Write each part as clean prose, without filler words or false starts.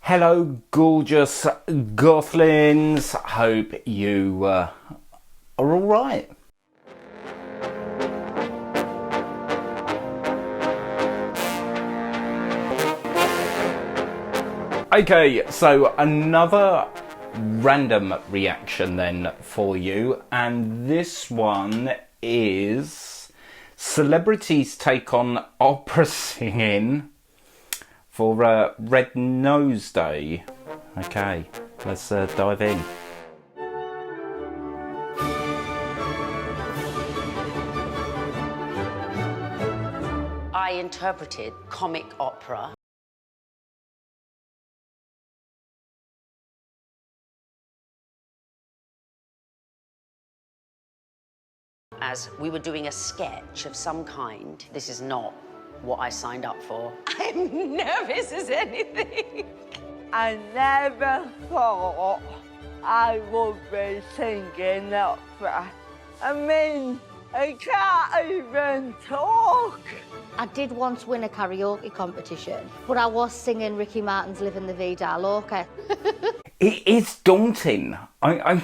Hello, gorgeous gothlins. Hope you are all right. Okay, so another random reaction then for you, and this one is celebrities take on opera singing for Red Nose Day. Okay, let's dive in. I interpreted comic opera as we were doing a sketch of some kind. This is not what I signed up for. I'm nervous as anything. I never thought I would be singing opera. I mean, I can't even talk. I did once win a karaoke competition, but I was singing Ricky Martin's Living the Vida Loca. It is daunting. I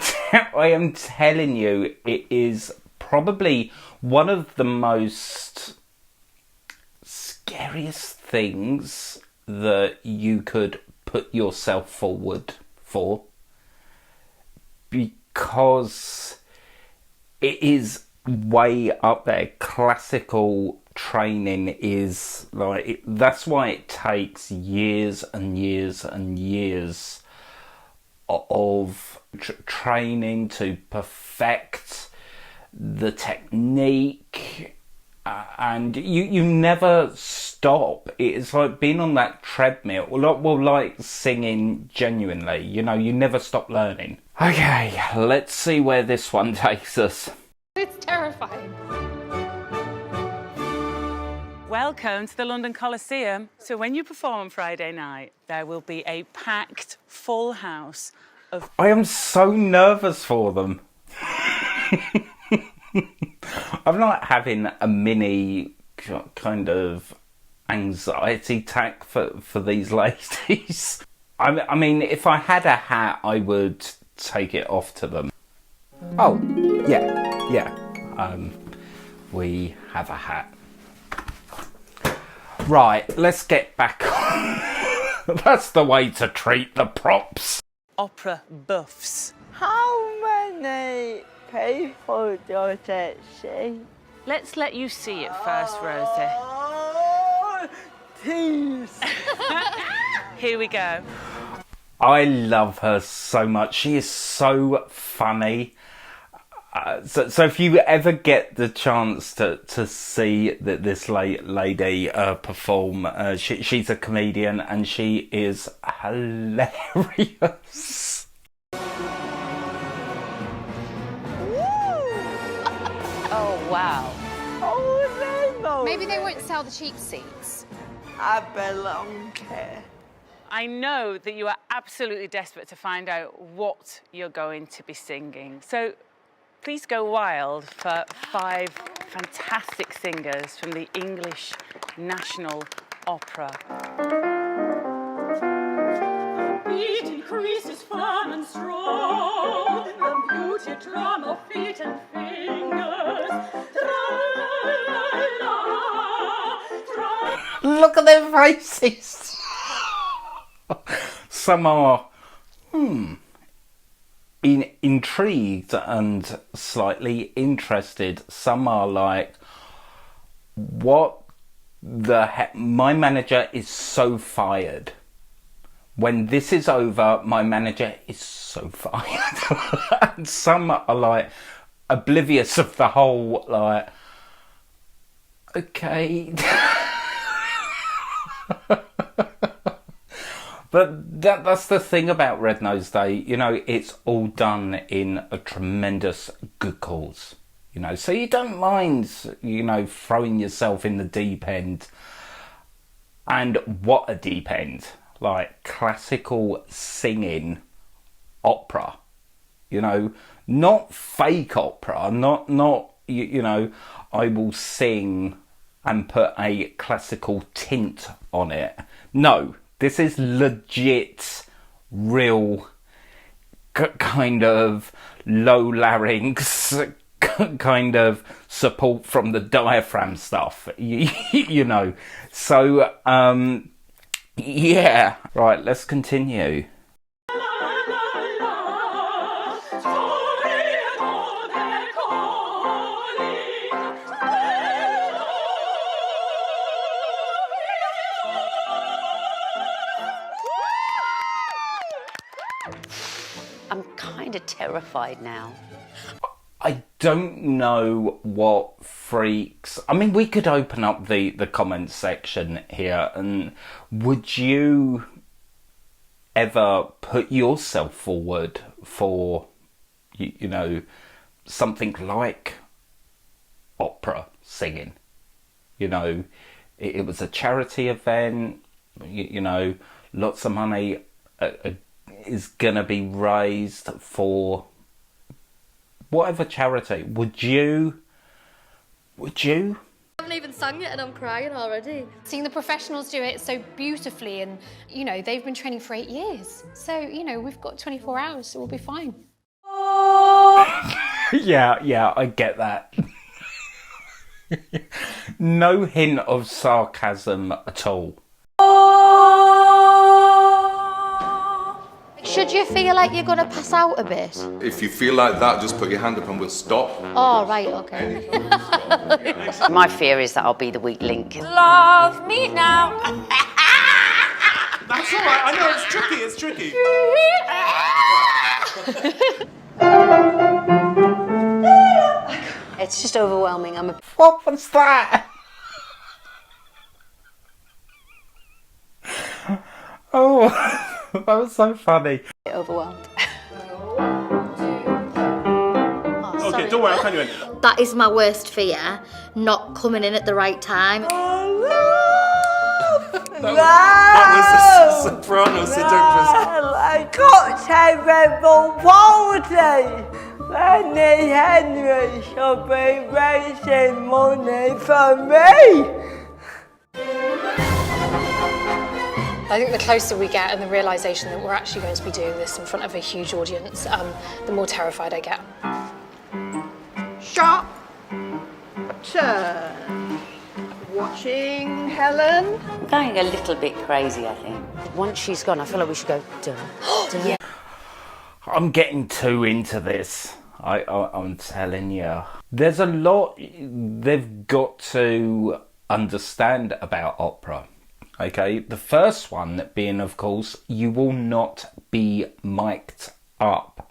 am telling you, it is probably one of the most scariest things that you could put yourself forward for, because it is way up there. Classical training is like, that's why it takes years and years and years of training to perfect the technique, and you never stop. It's like being on that treadmill, like singing genuinely, you know, you never stop learning. Okay, let's see where this one takes us. It's terrifying. Welcome to the London Coliseum. So when you perform on Friday night, there will be a packed, full house of... I am so nervous for them. I'm like having a mini kind of anxiety attack for these ladies. I mean, if I had a hat, I would take it off to them. Oh, yeah. We have a hat. Right, let's get back on. That's the way to treat the props. Opera buffs. How many people does it sing? Let's let you see it first, Rosie. Oh, tease. Here we go. I love her so much. She is so funny. So if you ever get the chance to see this lady perform, she's a comedian and she is hilarious. Oh, wow. Oh, no. Maybe they won't sell the cheap seats. I belong here. I know that you are absolutely desperate to find out what you're going to be singing. So please go wild for 5 fantastic singers from the English National Opera. Beat increases firm and strong, the beauty drum of feet and fingers. Tra-la-la, tra- Look at their faces. Some are intrigued and slightly interested. Some are like, what the heck? My manager is so fired. When this is over, my manager is so fired. And some are like oblivious of the whole, like, okay. But that's the thing about Red Nose Day, you know, it's all done in a tremendous good cause, you know, so you don't mind, you know, throwing yourself in the deep end. And what a deep end, like classical singing opera, you know, not fake opera, not you know, I will sing and put a classical tint on it. No. This is legit, real kind of low larynx, kind of support from the diaphragm stuff, you know. So, yeah. Right, let's continue. I'm kind of terrified now. I don't know what freaks... I mean, we could open up the comments section here, and would you ever put yourself forward for, you know, something like opera singing? You know, it was a charity event, you know, lots of money is gonna be raised for whatever charity. Would you? I haven't even sung it and I'm crying already. Seeing the professionals do it so beautifully, and you know, they've been training for 8 years. So, you know, we've got 24 hours, so we'll be fine. Yeah, I get that. No hint of sarcasm at all. Should you feel like you're going to pass out a bit? If you feel like that, just put your hand up and we'll stop. Oh, right, okay. My fear is that I'll be the weak link. Love me now. That's all right. I know it's tricky. It's just overwhelming. What was that? Oh, that was so funny. Overwhelmed. Okay, don't worry, I'll count you in. That is my worst fear, not coming in at the right time. That was a soprano seductress. I got terrible quality. Lenny Henry should be raising money for me. I think the closer we get and the realisation that we're actually going to be doing this in front of a huge audience, the more terrified I get. Shot. Turn. Watching Helen. I'm going a little bit crazy, I think. Once she's gone, I feel like we should go dun, dun. I'm getting too into this. I'm telling you. There's a lot they've got to understand about opera. Okay, the first one being, of course, you will not be mic'd up.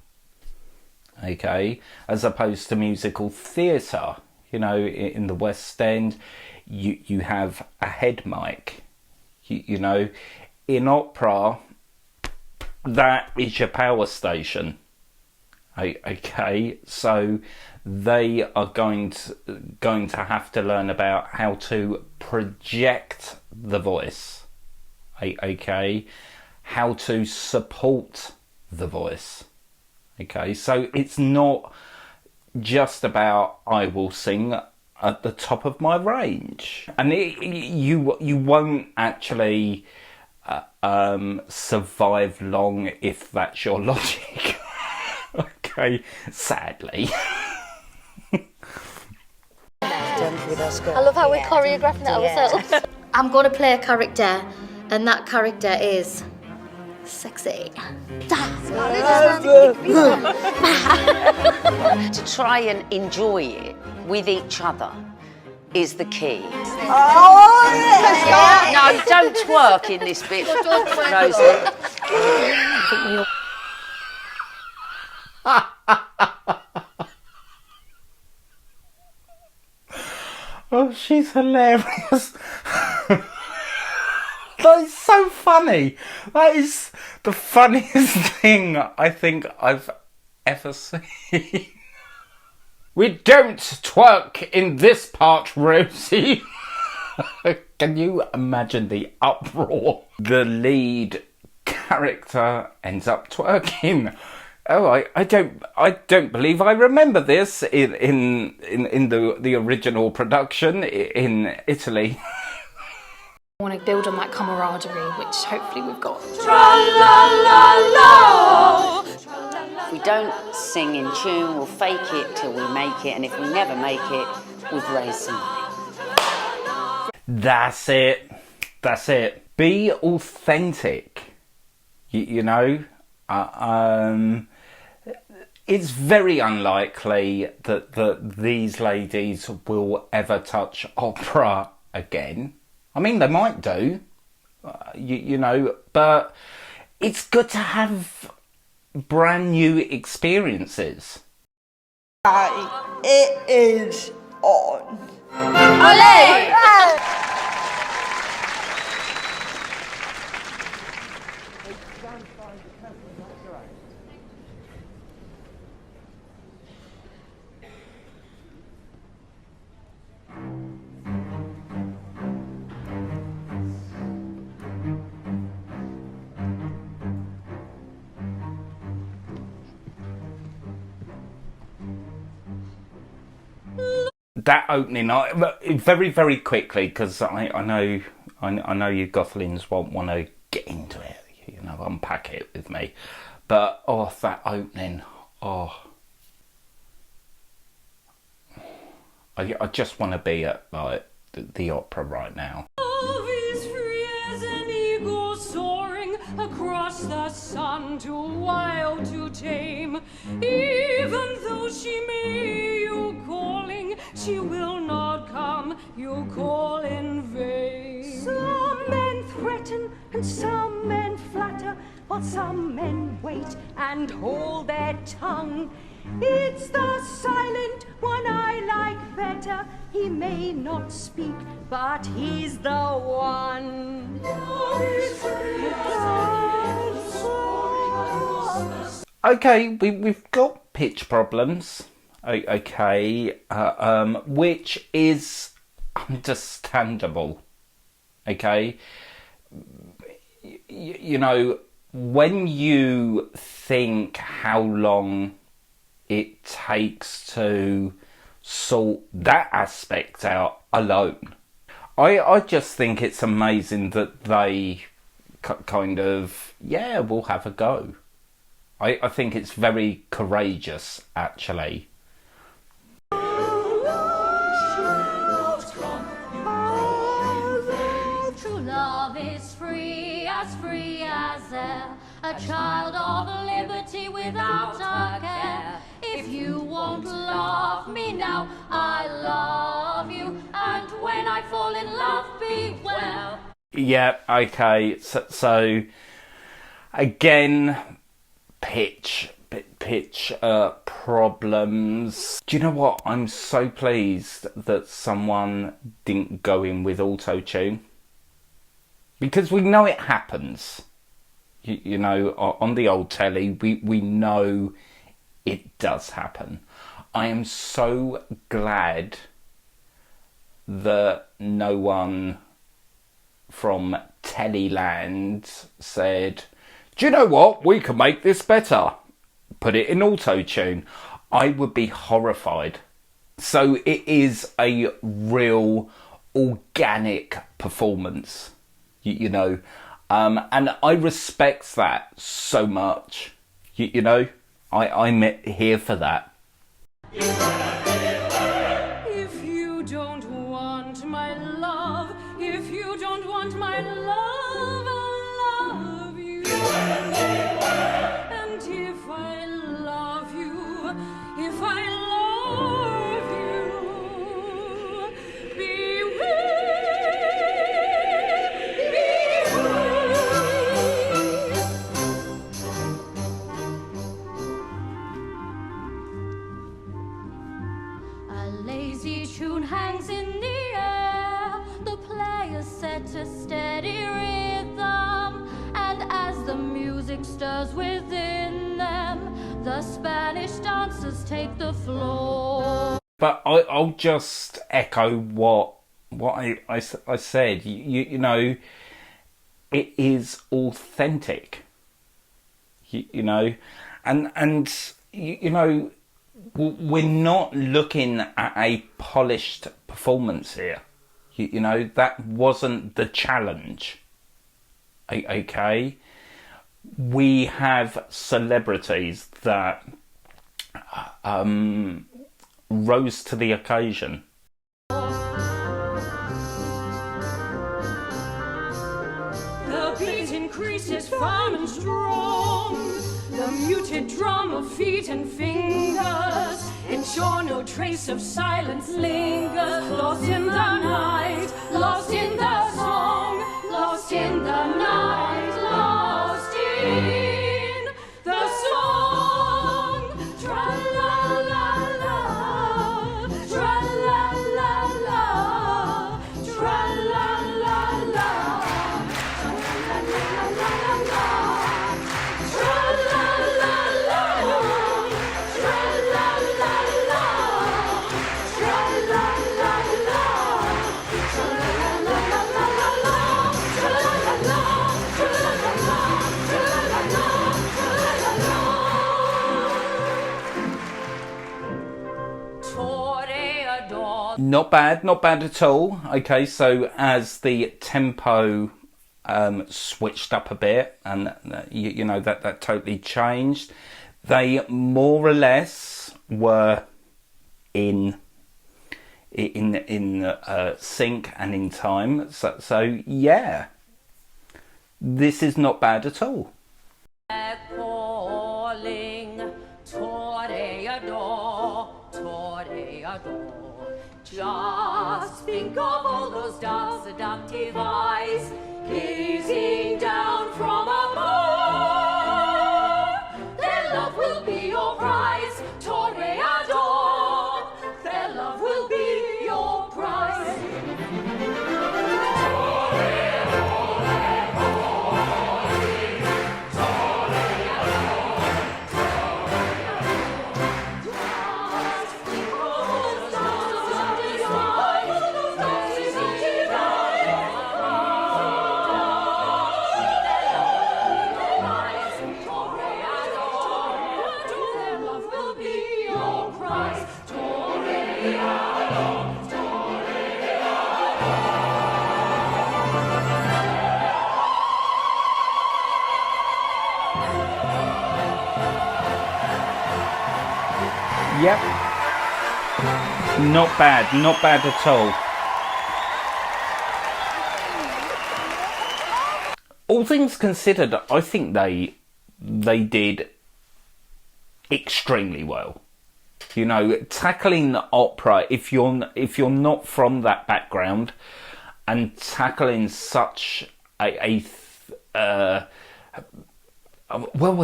Okay, as opposed to musical theatre. You know, in the West End, you have a head mic. You know, in opera, that is your power station. Okay, so they are going to have to learn about how to project the voice. Okay, how to support the voice. Okay, so it's not just about I will sing at the top of my range, and you won't actually survive long if that's your logic. Okay, sadly. I love how we're choreographing it ourselves. I'm going to play a character, and that character is sexy. To try and enjoy it with each other is the key. No, don't twerk in this bit, Rosie. Oh, she's hilarious. That is so funny. That is the funniest thing I think I've ever seen. We don't twerk in this part, Rosie. Can you imagine the uproar? The lead character ends up twerking. Oh, I don't believe I remember this in the original production in Italy. I want to build on that camaraderie, which hopefully we've got. If we don't sing in tune, we'll fake it till we make it, and if we never make it, we've raised some money. That's it. That's it. Be authentic. You know, it's very unlikely that these ladies will ever touch opera again. I mean, they might do, you know, but it's good to have brand new experiences. It is on. Olé! That opening, very, very quickly, because I know you Gothlings won't want to get into it, you know, unpack it with me. But, oh, that opening, oh. I just want to be at, like, the opera right now. Love is free as an eagle soaring across the sun, too wild to tame. Even though she may you calling, she will not come, you call in vain. Some men threaten and some men flatter, while some men wait and hold their tongue. It's the silent one I like better. He may not speak, but he's the one. Okay, we've got pitch problems. Okay, which is understandable. Okay, you know, when you think how long it takes to sort that aspect out alone, I just think it's amazing that they kind of, yeah, we'll have a go. I think it's very courageous, actually. True love is free as air, a child of liberty without a care. If you won't love me now, I love you, and when I fall in love, beware. Yeah, okay, so again, pitch problems. Do you know what? I'm so pleased that someone didn't go in with auto-tune, because we know it happens. You know, on the old telly, we know it does happen. I am so glad that no one from Tellyland said, do you know what, we can make this better, put it in auto-tune. I would be horrified. So it is a real organic performance, you know, and I respect that so much. You know, I'm here for that. If you don't want my love, if you don't want my love, I'll love you. And if I love you, if I love you, beware, A lazy tune hangs in the air, the players set a steady rhythm, and as the music stirs within them, the Spanish dancers take the floor. But I'll just echo what I said. You know, it is authentic. You know, and you know, we're not looking at a polished performance here. You know, that wasn't the challenge. Okay? We have celebrities that rose to the occasion. The beat increases firm and strong. The muted drum of feet and fingers ensure no trace of silence lingers. Lost in the night, lost in the song, lost in the night, lost in the song. Tra-la-la-la, tra-la-la-la, tra-la-la-la, tra-la-la-la-la. Not bad at all. Okay, so as the tempo switched up a bit, and you know that totally changed. They more or less were in sync and in time. So yeah, this is not bad at all. Calling, toreador, toreador. Just think of all those dark, seductive eyes gazing down from above. Their love will be your prize, toreador. Their love will be your prize. Yep. Not bad at all. All things considered, I think they did extremely well. You know, tackling the opera, if you're not from that background, and tackling such a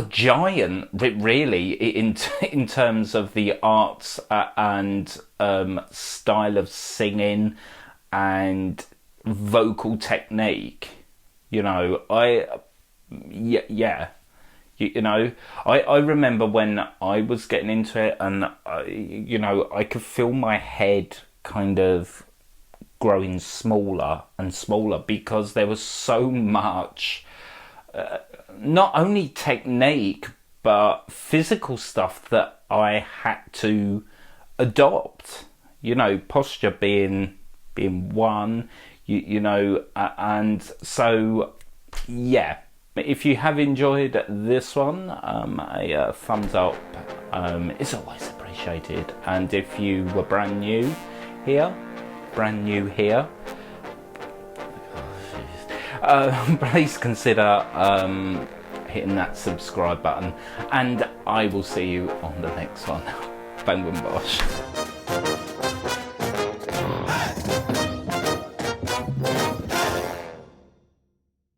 giant, really, in terms of the arts and style of singing and vocal technique. You know, I remember when I was getting into it, and I could feel my head kind of growing smaller and smaller because there was so much. Not only technique, but physical stuff that I had to adopt. You know, posture being one. And so yeah. If you have enjoyed this one, a thumbs up is always appreciated. And if you were brand new here. Please consider hitting that subscribe button, and I will see you on the next one. Bang boom bosh.